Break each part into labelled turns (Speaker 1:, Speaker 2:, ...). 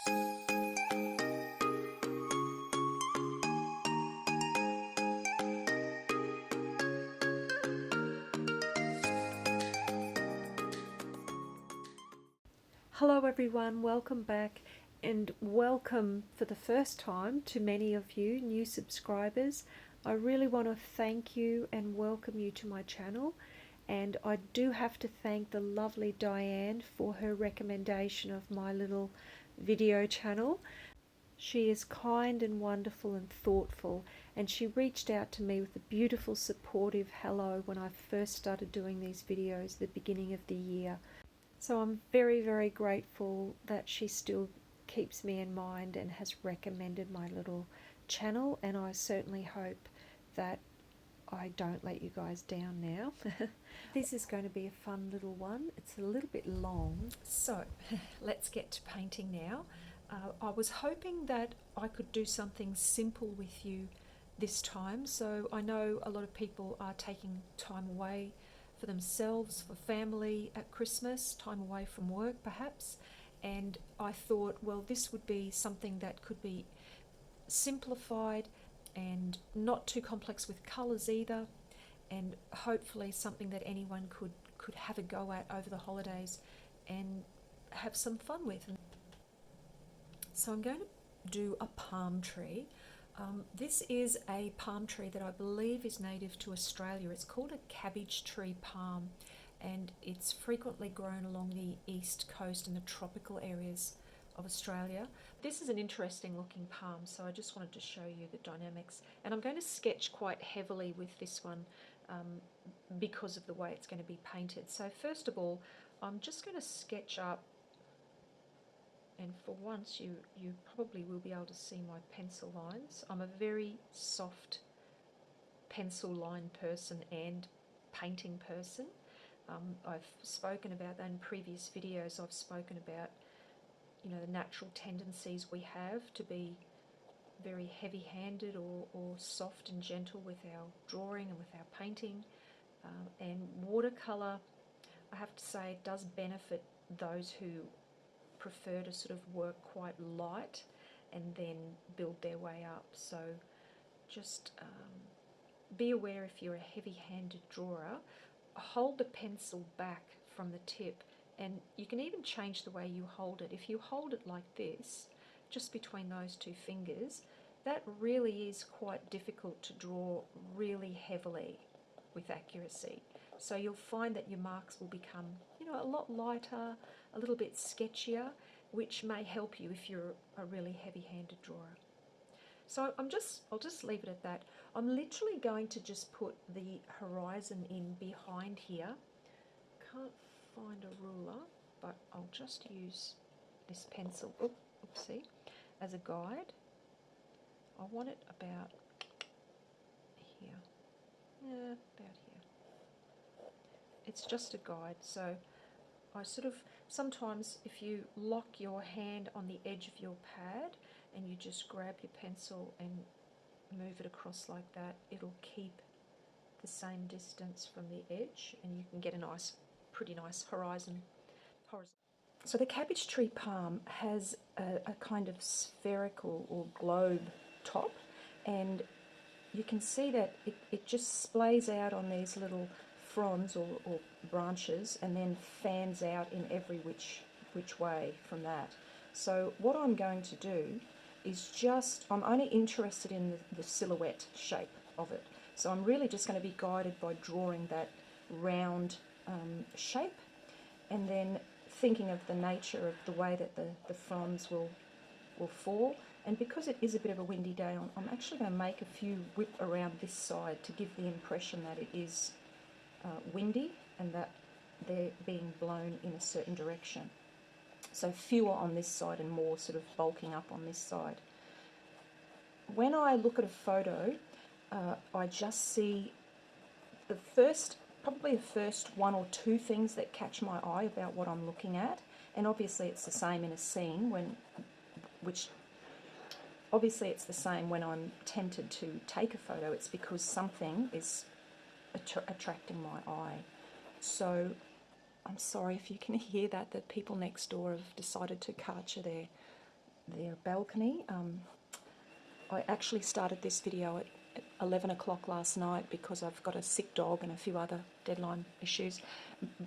Speaker 1: Hello everyone, welcome back, and welcome for the first time to many of you new subscribers. I really want to thank you and welcome you to my channel, and I do have to thank the lovely Diane for her recommendation of my little video channel. She is kind and wonderful and thoughtful, and she reached out to me with a beautiful supportive hello when I first started doing these videos at the beginning of the year. So I'm very, very grateful that she still keeps me in mind and has recommended my little channel, and I certainly hope that I don't let you guys down now. This is going to be a fun little one. It's a little bit long. So let's get to painting now. I was hoping that I could do something simple with you this time. So I know a lot of people are taking time away for themselves, for family at Christmas, time away from work perhaps, and I thought, well, this would be something that could be simplified and not too complex with colours either, and hopefully something that anyone could have a go at over the holidays and have some fun with. So I'm going to do a palm tree. This is a palm tree that I believe is native to Australia. It's called a cabbage tree palm, and it's frequently grown along the east coast and the tropical areas of Australia. This is an interesting looking palm, so I just wanted to show you the dynamics. And I'm going to sketch quite heavily with this one because of the way it's going to be painted. So first of all, I'm just going to sketch up, and for once you probably will be able to see my pencil lines. I'm a very soft pencil line person and painting person. I've spoken about that in previous videos. I've spoken about, you know, the natural tendencies we have to be very heavy-handed or soft and gentle with our drawing and with our painting. And watercolor, I have to say, does benefit those who prefer to sort of work quite light and then build their way up. So just be aware, if you're a heavy-handed drawer, hold the pencil back from the tip, and you can even change the way you hold it. If you hold it like this, just between those two fingers, that really is quite difficult to draw really heavily with accuracy. So you'll find that your marks will become, you know, a lot lighter, a little bit sketchier, which may help you if you're a really heavy-handed drawer. So I'll just leave it at that. I'm literally going to just put the horizon in behind here. Can't find a ruler, but I'll just use this pencil, oopsie, as a guide. I want it about here. Yeah, about here. It's just a guide, so I sort of, sometimes if you lock your hand on the edge of your pad and you just grab your pencil and move it across like that, it'll keep the same distance from the edge, and you can get a nice, pretty nice horizon. So the cabbage tree palm has a kind of spherical or globe top, and you can see that it just splays out on these little fronds or branches, and then fans out in every which way from that. So what I'm going to do is just, I'm only interested in the silhouette shape of it. So I'm really just going to be guided by drawing that round shape, and then thinking of the nature of the way that the fronds will fall. And because it is a bit of a windy day, I'm actually going to make a few whip around this side to give the impression that it is windy and that they're being blown in a certain direction. So fewer on this side and more sort of bulking up on this side. When I look at a photo, I just see probably the first one or two things that catch my eye about what I'm looking at. And obviously it's the same in a scene obviously it's the same when I'm tempted to take a photo. It's because something is attracting my eye. So I'm sorry if you can hear that. The people next door have decided to karcher
Speaker 2: their balcony. I actually started this video at 11 o'clock last night because I've got a sick dog and a few other deadline issues,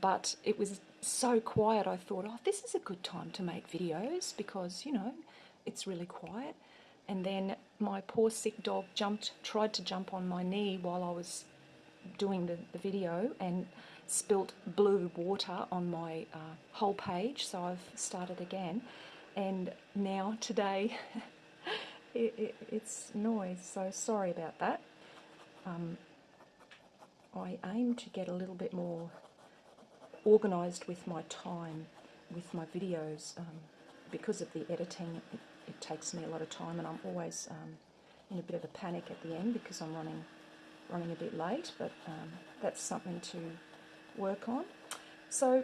Speaker 2: but it was so quiet. I thought, oh, this is a good time to make videos because, you know, it's really quiet. And then my poor sick dog tried to jump on my knee while I was doing the video and spilt blue water on my whole page, so I've started again. And now today it's noise, so sorry about that. I aim to get a little bit more organised with my time with my videos. Because of the editing, it takes me a lot of time, and I'm always in a bit of a panic at the end because I'm running a bit late, but that's something to work on. So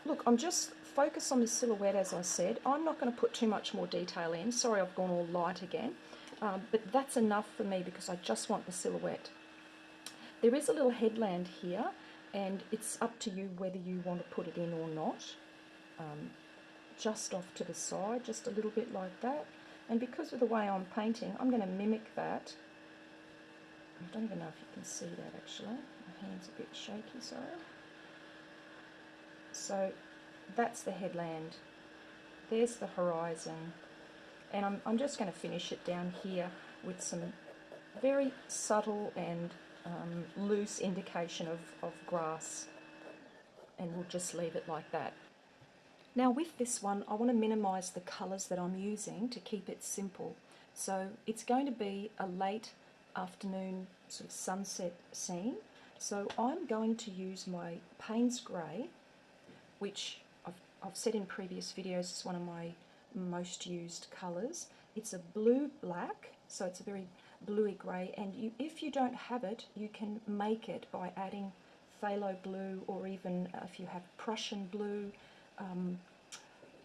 Speaker 2: look, I'm just focused on the silhouette, as I said. I'm not going to put too much more detail in. Sorry, I've gone all light again, but that's enough for me because I just want the silhouette. There is a little headland here, and it's up to you whether you want to put it in or not. Just off to the side, just a little bit like that. And because of the way I'm painting, I'm going to mimic that. I don't even know if you can see that actually. My hand's a bit shaky, sorry. So that's the headland. There's the horizon. And I'm just going to finish it down here with some very subtle and loose indication of grass. And we'll just leave it like that. Now with this one, I want to minimise the colours that I'm using to keep it simple. So it's going to be a late afternoon sort of sunset scene. So I'm going to use my Payne's Grey, which I've said in previous videos is one of my most used colours. It's a blue-black, so it's a very bluey grey, and if you don't have it, you can make it by adding phthalo blue, or even if you have Prussian blue,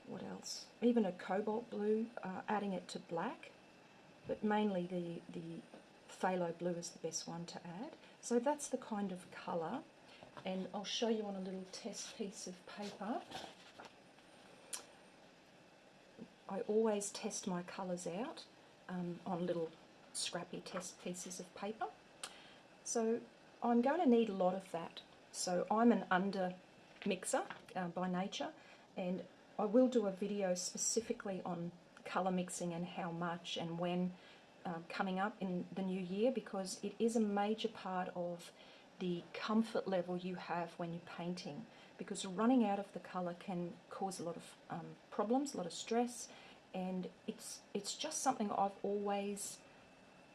Speaker 2: what else? Even a cobalt blue, adding it to black, but mainly the phthalo blue is the best one to add. So that's the kind of colour, and I'll show you on a little test piece of paper. I always test my colours out on little scrappy test pieces of paper. So I'm going to need a lot of that. So I'm an under mixer by nature, and I will do a video specifically on colour mixing and how much and when coming up in the new year, because it is a major part of the comfort level you have when you're painting, because running out of the colour can cause a lot of problems, a lot of stress, and it's just something I've always,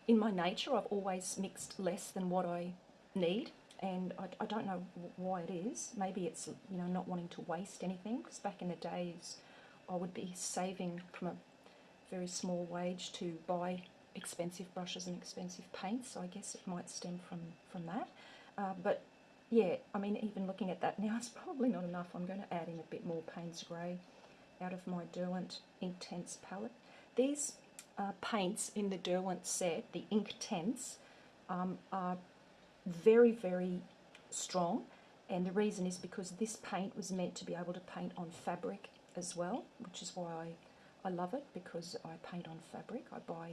Speaker 2: in my nature, I've always mixed less than what I need, and I don't know why it is. Maybe it's, you know, not wanting to waste anything, because back in the days I would be saving from a very small wage to buy expensive brushes and expensive paints, so I guess it might stem from that. But yeah, I mean, even looking at that now, it's probably not enough. I'm going to add in a bit more Payne's Grey out of my Derwent Inktense palette. These paints in the Derwent set, the Inktense, are very, very strong, and the reason is because this paint was meant to be able to paint on fabric as well, which is why I love it, because I paint on fabric. I buy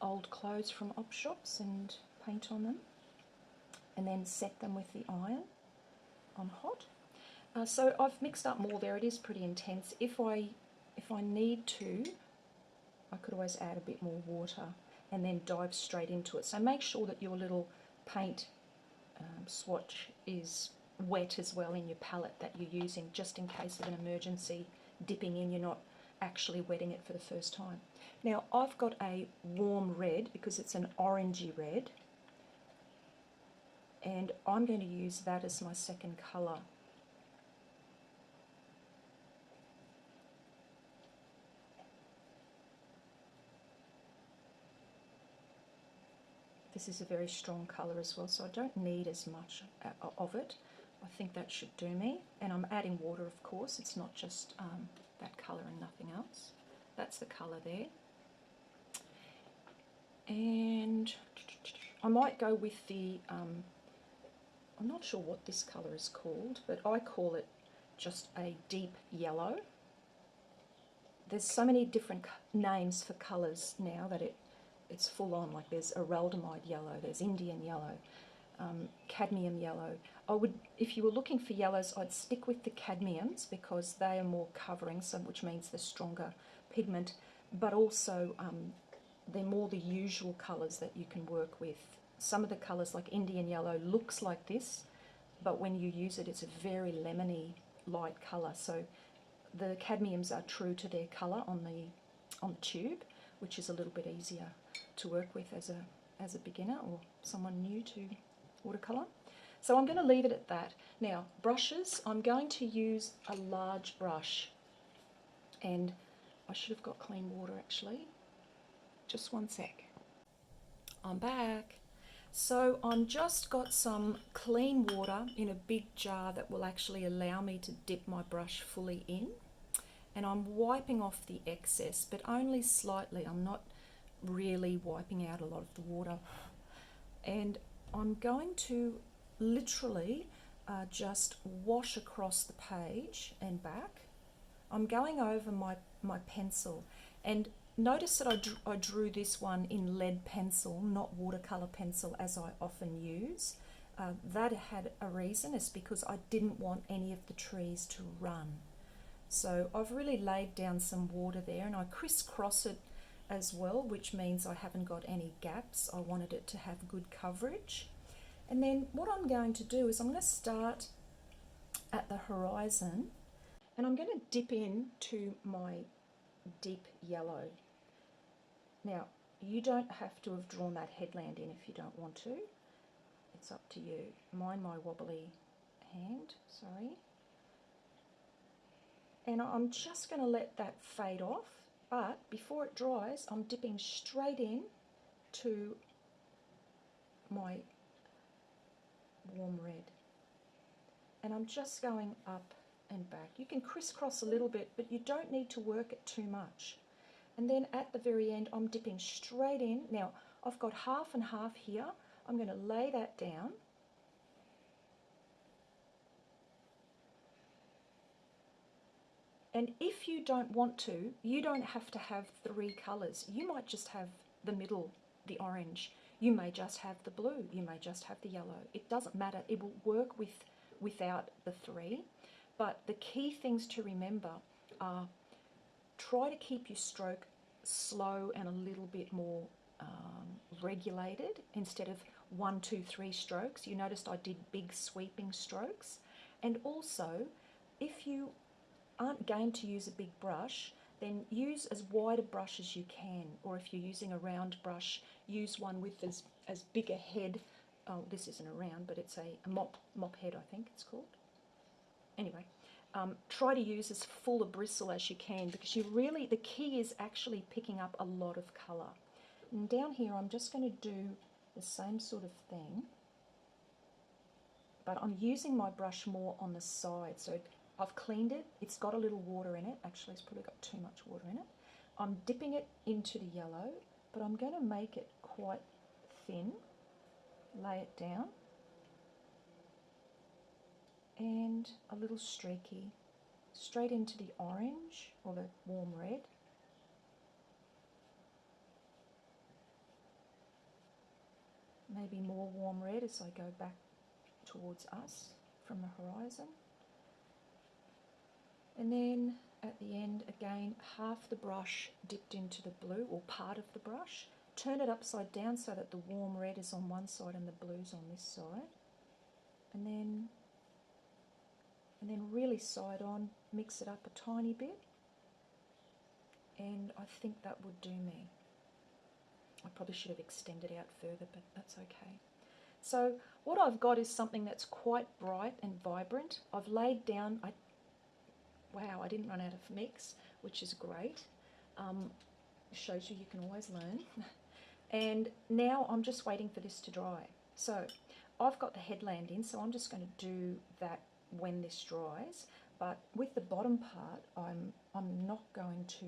Speaker 2: old clothes from op shops and paint on them, and then set them with the iron on hot. So I've mixed up more there. It is pretty intense. If I need to, I could always add a bit more water and then dive straight into it. So make sure that your little paint swatch is wet as well in your palette that you're using, just in case of an emergency dipping in, you're not actually wetting it for the first time. Now I've got a warm red because it's an orangey red, and I'm going to use that as my second colour. This is a very strong colour as well, so I don't need as much of it. I think that should do me. And I'm adding water, of course. It's not just that colour and nothing else. That's the colour there. And I might go with the, I'm not sure what this colour is called, but I call it just a deep yellow. there's so many different names for colours now that it's full on. Like there's araldamide yellow, there's Indian yellow, cadmium yellow. I would, if you were looking for yellows, I'd stick with the cadmiums because they are more covering, so which means they're stronger pigment, but also they're more the usual colours that you can work with. Some of the colours, like Indian yellow, looks like this, but when you use it, it's a very lemony light colour. So the cadmiums are true to their colour on the tube, which is a little bit easier to work with as a beginner or someone new to watercolour. So I'm going to leave it at that. Now, brushes, I'm going to use a large brush, and I should have got clean water actually. Just one sec. I'm back. So I'm just got some clean water in a big jar that will actually allow me to dip my brush fully in. And I'm wiping off the excess, but only slightly. I'm not really wiping out a lot of the water. And I'm going to literally just wash across the page and back. I'm going over my pencil, and notice that I drew this one in lead pencil, not watercolour pencil as I often use. That had a reason. It's because I didn't want any of the trees to run. So I've really laid down some water there, and I crisscross it as well, which means I haven't got any gaps. I wanted it to have good coverage. And then what I'm going to do is I'm going to start at the horizon, and I'm going to dip into my deep yellow. Now, you don't have to have drawn that headland in if you don't want to. It's up to you. Mind my wobbly hand, sorry. And I'm just going to let that fade off, but before it dries, I'm dipping straight in to my warm red. And I'm just going up and back. You can crisscross a little bit, but you don't need to work it too much. And then at the very end, I'm dipping straight in. Now, I've got half and half here. I'm going to lay that down. And if you don't want to, you don't have to have 3 colours. You might just have the middle, the orange. You may just have the blue. You may just have the yellow. It doesn't matter. It will work without the 3. But the key things to remember are try to keep your stroke slow and a little bit more regulated instead of 1, 2, 3 strokes. You noticed I did big sweeping strokes. And also, if you aren't going to use a big brush, then use as wide a brush as you can, or if you're using a round brush, use one with as big a head. Oh, this isn't a round, but it's a mop head, I think it's called. Anyway, try to use as full a bristle as you can, because you really, the key is actually picking up a lot of colour. And down here I'm just going to do the same sort of thing, but I'm using my brush more on the side. So I've cleaned it, it's got a little water in it, actually it's probably got too much water in it. I'm dipping it into the yellow, but I'm going to make it quite thin, lay it down, and a little streaky, straight into the orange or the warm red. Maybe more warm red as I go back towards us from the horizon. And then at the end, again, half the brush dipped into the blue, or part of the brush. Turn it upside down so that the warm red is on one side and the blue's on this side. And then really side on, mix it up a tiny bit. And I think that would do me. I probably should have extended out further, but that's okay. So what I've got is something that's quite bright and vibrant. I've laid down, wow, I didn't run out of mix, which is great. Shows you can always learn. And now I'm just waiting for this to dry. So I've got the headland in, so I'm just going to do that when this dries. But with the bottom part, I'm not going to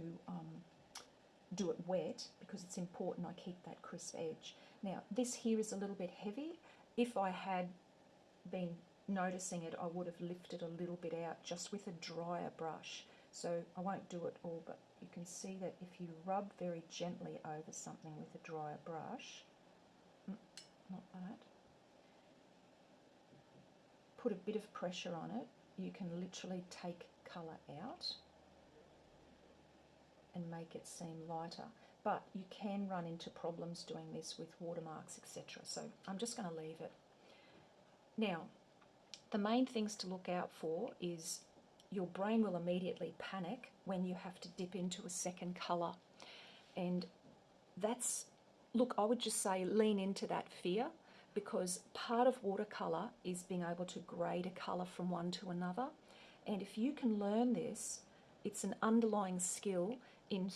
Speaker 2: do it wet, because it's important I keep that crisp edge. Now this here is a little bit heavy. If I had been noticing it, I would have lifted a little bit out just with a drier brush. So I won't do it all, but you can see that if you rub very gently over something with a drier brush, not that, put a bit of pressure on it, you can literally take colour out and make it seem lighter. But you can run into problems doing this with watermarks, etc. So I'm just going to leave it. Now, the main things to look out for is your brain will immediately panic when you have to dip into a second colour. And that's, look, I would just say lean into that fear, because part of watercolour is being able to grade a colour from one to another. And if you can learn this, it's an underlying skill in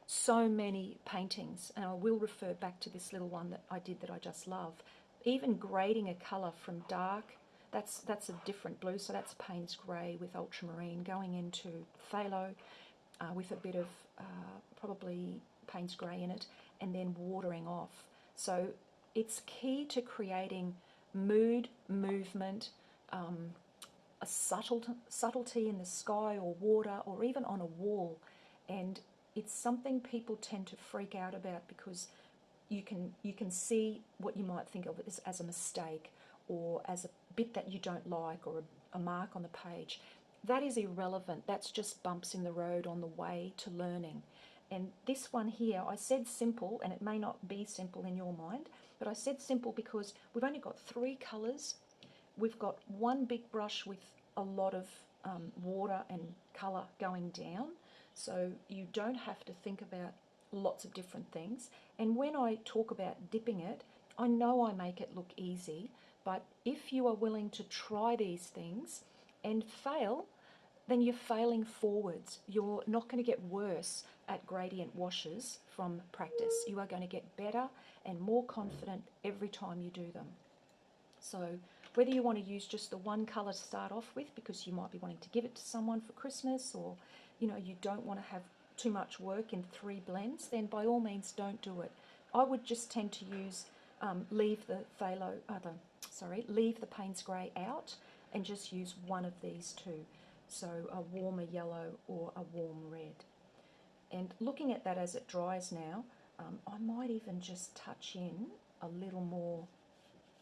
Speaker 2: so many paintings. And I will refer back to this little one that I did that I just love. Even grading a colour from dark, that's a different blue, so that's Payne's grey with ultramarine, going into phthalo with a bit of probably Payne's grey in it, and then watering off. So it's key to creating mood, movement, a subtlety in the sky or water or even on a wall. And it's something people tend to freak out about, because you can see what you might think of as a mistake or as a bit that you don't like, or a mark on the page. That is irrelevant. That's just bumps in the road on the way to learning. And this one here, I said simple, and it may not be simple in your mind, but I said simple because we've only got 3 colours. We've got one big brush with a lot of water and colour going down, so you don't have to think about lots of different things. And when I talk about dipping it, I know I make it look easy, but if you are willing to try these things and fail, then you're failing forwards. You're not going to get worse at gradient washes from practice. You are going to get better and more confident every time you do them. So whether you want to use just the one colour to start off with, because you might be wanting to give it to someone for Christmas, or you don't want to have too much work in 3 blends, then by all means don't do it. I would just tend to use leave the Payne's grey out and just use one of these two. So a warmer yellow or a warm red. And looking at that as it dries now, I might even just touch in a little more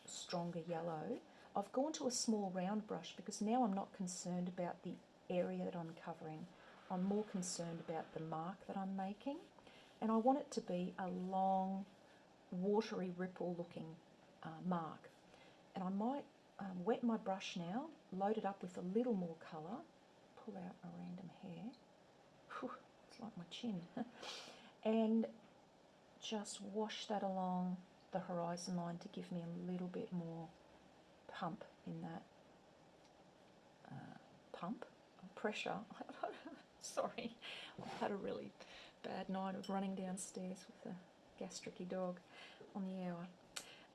Speaker 2: stronger yellow. I've gone to a small round brush because now I'm not concerned about the area that I'm covering. I'm more concerned about the mark that I'm making, and I want it to be a long, watery ripple looking mark. And I might wet my brush now, load it up with a little more colour, pull out a random hair, whew, it's like my chin, and just wash that along the horizon line to give me a little bit more pump in that pressure. Sorry, I've had a really bad night of running downstairs with a gastricky dog on the hour.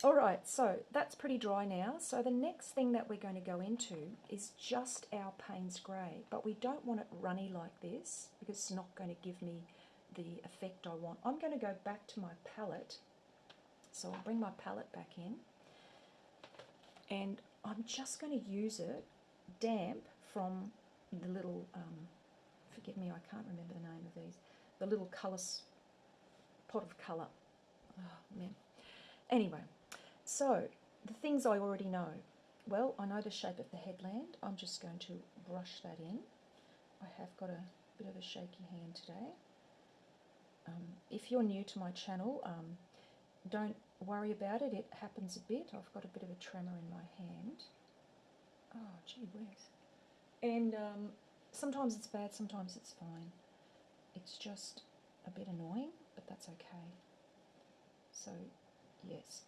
Speaker 2: All right, so that's pretty dry now. So the next thing that we're going to go into is just our Payne's grey, but we don't want it runny like this because it's not going to give me the effect I want. I'm going to go back to my palette. So I'll bring my palette back in, and I'm just going to use it damp from the little, forgive me, I can't remember the name of these, the little pot of colour. Oh, man. Anyway, so the things I already know. Well, I know the shape of the headland. I'm just going to brush that in. I have got a bit of a shaky hand today. If you're new to my channel, don't worry about it. It happens a bit. I've got a bit of a tremor in my hand. Oh, gee whiz. And sometimes it's bad, sometimes it's fine. It's just a bit annoying, but that's okay. So, yes,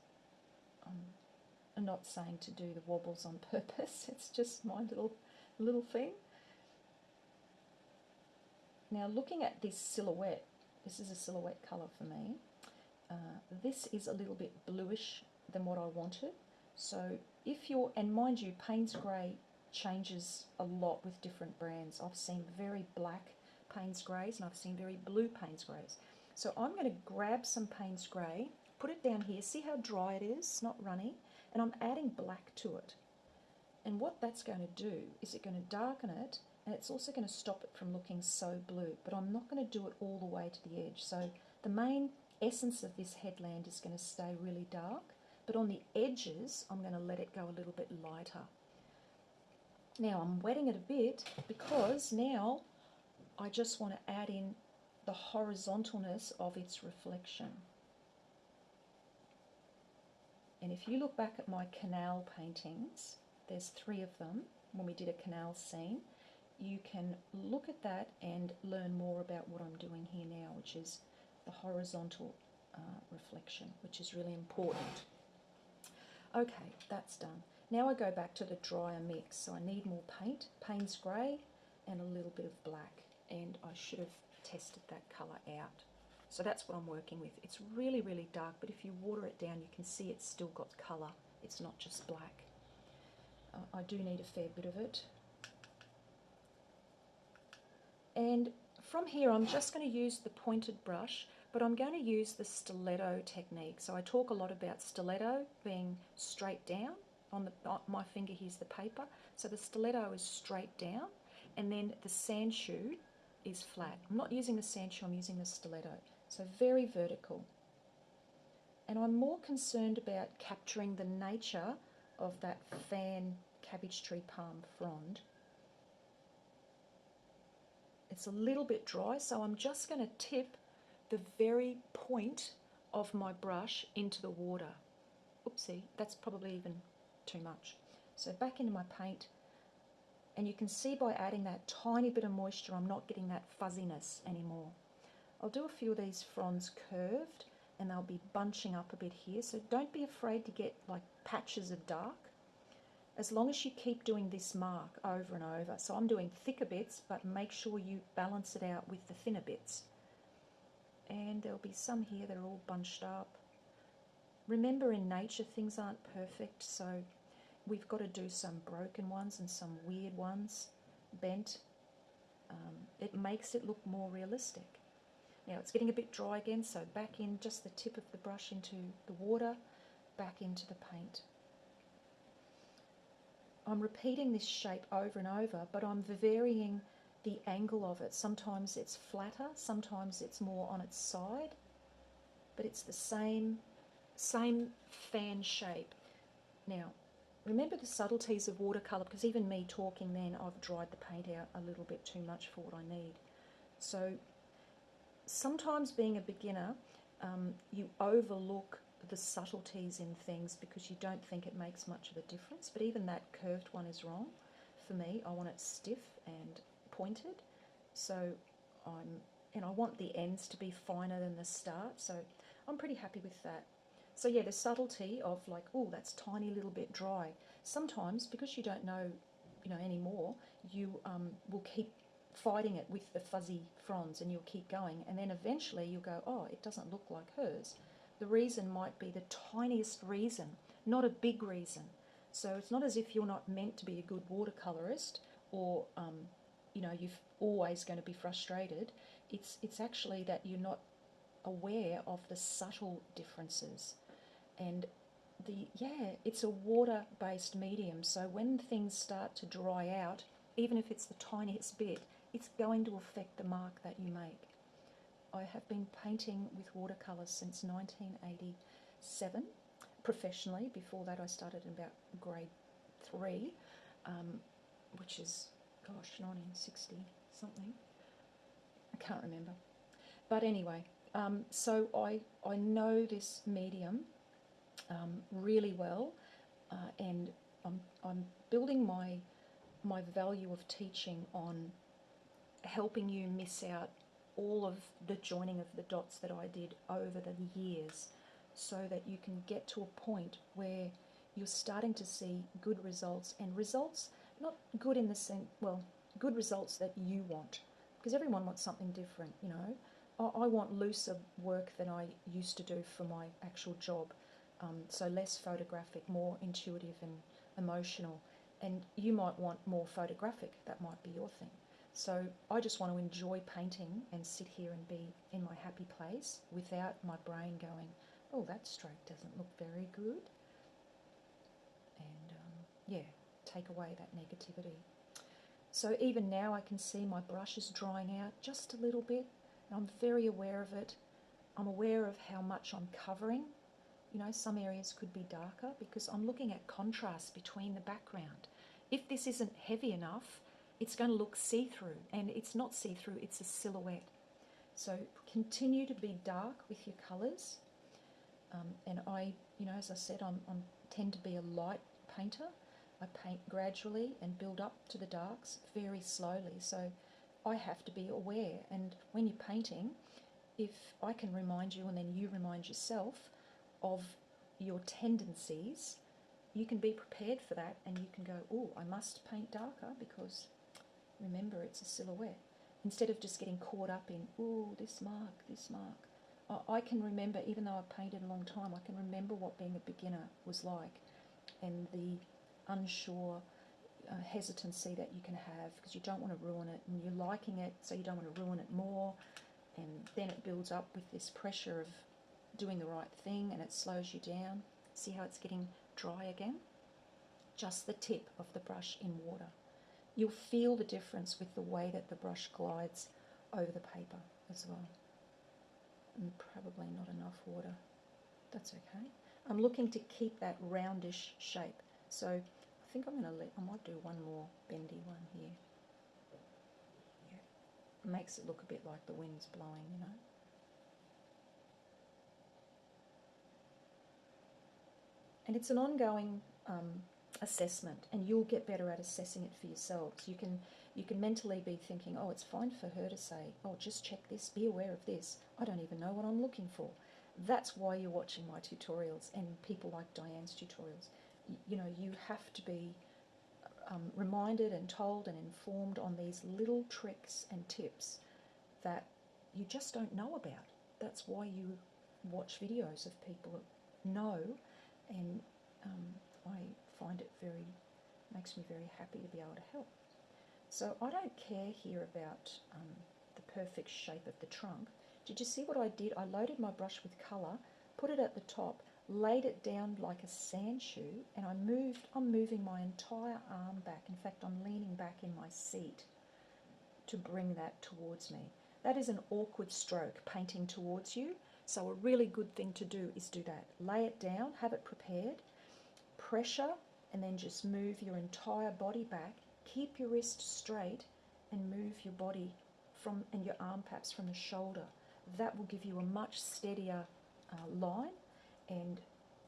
Speaker 2: I'm not saying to do the wobbles on purpose. It's just my little thing. Now, looking at this silhouette, this is a silhouette colour for me. This is a little bit bluish than what I wanted. So if you're, and mind you, Payne's grey changes a lot with different brands. I've seen very black Payne's greys and I've seen very blue Payne's greys. So I'm going to grab some Payne's grey, put it down here, see how dry it is, it's not runny, and I'm adding black to it. And what that's going to do is it's going to darken it and it's also going to stop it from looking so blue, but I'm not going to do it all the way to the edge. So the main essence of this headland is going to stay really dark, but on the edges I'm going to let it go a little bit lighter. Now I'm wetting it a bit because now I just want to add in the horizontalness of its reflection. And if you look back at my canal paintings, there's 3 of them when we did a canal scene, you can look at that and learn more about what I'm doing here now, which is the horizontal reflection, which is really important. Okay, that's done. Now I go back to the drier mix. So I need more paint, Payne's grey and a little bit of black, and I should have tested that colour out. So that's what I'm working with. It's really, really dark, but if you water it down, you can see it's still got colour. It's not just black. I do need a fair bit of it. And from here, I'm just going to use the pointed brush, but I'm going to use the stiletto technique. So I talk a lot about stiletto being straight down. On my finger, here's the paper. So the stiletto is straight down, and then the sandshoe is flat. I'm not using the sandshoe, I'm using the stiletto. So very vertical. And I'm more concerned about capturing the nature of that fan cabbage tree palm frond. It's a little bit dry, so I'm just going to tip the very point of my brush into the water. Oopsie, that's probably even too much. So back into my paint, and you can see by adding that tiny bit of moisture, I'm not getting that fuzziness anymore. I'll do a few of these fronds curved, and they'll be bunching up a bit here, so don't be afraid to get like patches of dark, as long as you keep doing this mark over and over. So I'm doing thicker bits, but make sure you balance it out with the thinner bits. And there'll be some here that are all bunched up. Remember, in nature things aren't perfect, so we've got to do some broken ones and some weird ones, bent. It makes it look more realistic. Now it's getting a bit dry again, so back in just the tip of the brush into the water, back into the paint. I'm repeating this shape over and over, but I'm varying the angle of it. Sometimes it's flatter, sometimes it's more on its side, but it's the same fan shape. Now, remember the subtleties of watercolour, because even me talking then, I've dried the paint out a little bit too much for what I need. So sometimes being a beginner, you overlook the subtleties in things because you don't think it makes much of a difference, but even that curved one is wrong. For me, I want it stiff and pointed, so I want the ends to be finer than the start, so I'm pretty happy with that. So yeah, the subtlety of like, oh, that's a tiny little bit dry. Sometimes, because you don't know, anymore, you will keep fighting it with the fuzzy fronds, and you'll keep going, and then eventually you'll go, oh, it doesn't look like hers. The reason might be the tiniest reason, not a big reason. So it's not as if you're not meant to be a good watercolorist, or you're always going to be frustrated. It's actually that you're not aware of the subtle differences. And it's a water-based medium, so when things start to dry out, even if it's the tiniest bit, it's going to affect the mark that you make. I have been painting with watercolours since 1987, professionally. Before that I started in about grade 3, which is, 1960 something. I can't remember. But anyway, so I know this medium really well, and I'm building my value of teaching on helping you miss out all of the joining of the dots that I did over the years, so that you can get to a point where you're starting to see good results, and results not good in the sense, good results that you want, because everyone wants something different. I want looser work than I used to do for my actual job, so less photographic, more intuitive and emotional, and you might want more photographic. That might be your thing. So I just want to enjoy painting and sit here and be in my happy place without my brain going, oh, that stroke doesn't look very good, and take away that negativity. So even now I can see my brush is drying out just a little bit. And I'm very aware of it. I'm aware of how much I'm covering. You know, some areas could be darker because I'm looking at contrast between the background. If this isn't heavy enough, it's going to look see-through, and it's not see-through, it's a silhouette. So continue to be dark with your colours. And I, you know, as I said, I tend to be a light painter. I paint gradually and build up to the darks very slowly. So I have to be aware. And when you're painting, if I can remind you and then you remind yourself of your tendencies, you can be prepared for that, and you can go, oh, I must paint darker because remember it's a silhouette. Instead of just getting caught up in, oh, this mark, this mark. I can remember, even though I've painted a long time, I can remember what being a beginner was like, and the unsure hesitancy that you can have because you don't want to ruin it, and you're liking it, so you don't want to ruin it more, and then it builds up with this pressure of doing the right thing, and it slows you down. See how it's getting dry again? Just the tip of the brush in water. You'll feel the difference with the way that the brush glides over the paper as well. And probably not enough water. That's okay. I'm looking to keep that roundish shape. So I think I might do one more bendy one here. Yeah. It makes it look a bit like the wind's blowing, you know. And it's an ongoing assessment, and you'll get better at assessing it for yourselves. You can mentally be thinking, oh, it's fine for her to say, oh, just check this, be aware of this. I don't even know what I'm looking for. That's why you're watching my tutorials and people like Diane's tutorials. You know, you have to be reminded and told and informed on these little tricks and tips that you just don't know about. That's why you watch videos of people that know, and I find it makes me very happy to be able to help. So I don't care here about the perfect shape of the trunk. Did you see what I did? I loaded my brush with colour, put it at the top, laid it down like a sand shoe, and I'm moving my entire arm back. In fact, I'm leaning back in my seat to bring that towards me. That is an awkward stroke painting towards you, so a really good thing to do is do that. Lay it down, have it prepared, pressure, and then just move your entire body back. Keep your wrist straight and move your body and your arm perhaps from the shoulder. That will give you a much steadier line, and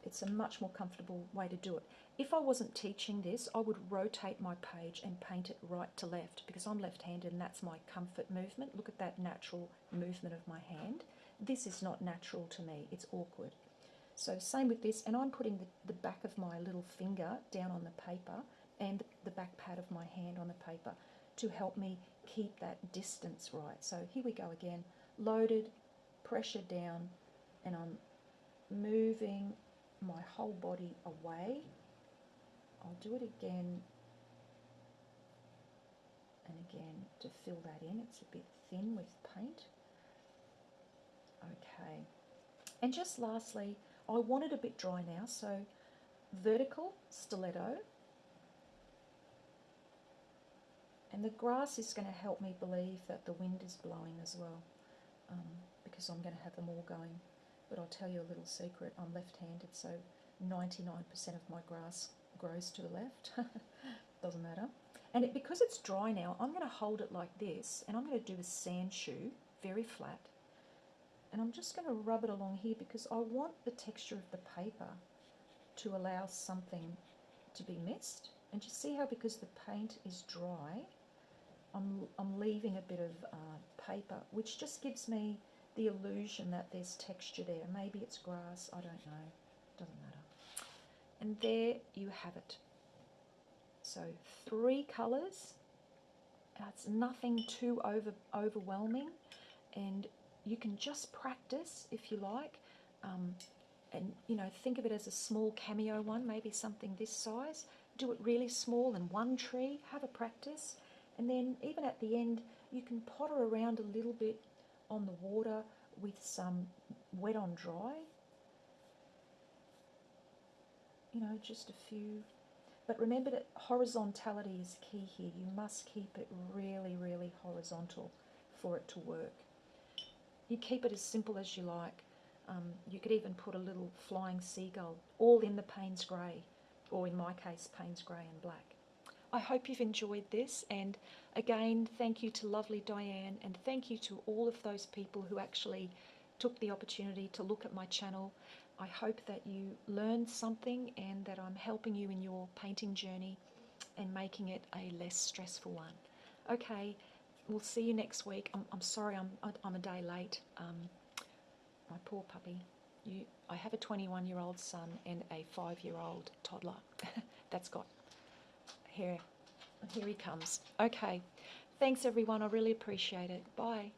Speaker 2: it's a much more comfortable way to do it. If I wasn't teaching this, I would rotate my page and paint it right to left because I'm left-handed and that's my comfort movement. Look at that natural movement of my hand. This is not natural to me, it's awkward. So same with this, and I'm putting the back of my little finger down on the paper and the back pad of my hand on the paper to help me keep that distance right. So here we go again, loaded, pressure down, and I'm moving my whole body away. I'll do it again and again to fill that in. It's a bit thin with paint. Okay, and just lastly, I want it a bit dry now, so vertical, stiletto, and the grass is going to help me believe that the wind is blowing as well, because I'm going to have them all going. But I'll tell you a little secret, I'm left-handed, so 99% of my grass grows to the left. Doesn't matter. And because it's dry now, I'm going to hold it like this, and I'm going to do a sand shoe, very flat. And I'm just going to rub it along here because I want the texture of the paper to allow something to be missed. And you see how because the paint is dry, I'm leaving a bit of paper, which just gives me the illusion that there's texture there. Maybe it's grass, I don't know, doesn't matter. And there you have it. So 3 colours. It's nothing too overwhelming, and you can just practice if you like, and you know, think of it as a small cameo one, maybe something this size. Do it really small in one tree, have a practice, and then even at the end you can potter around a little bit on the water with some wet on dry, you know, just a few But remember that horizontality is key here. You must keep it really, really horizontal for it to work. You keep it as simple as you like. You could even put a little flying seagull, all in the Payne's Grey, or in my case, Payne's Grey and Black. I hope you've enjoyed this, and again, thank you to lovely Diane, and thank you to all of those people who actually took the opportunity to look at my channel. I hope that you learned something and that I'm helping you in your painting journey and making it a less stressful one. Okay, we'll see you next week. I'm sorry I'm a day late. My poor puppy. I have a 21-year-old son and a 5-year-old toddler that's got hair. Here he comes. Okay, thanks everyone. I really appreciate it. Bye.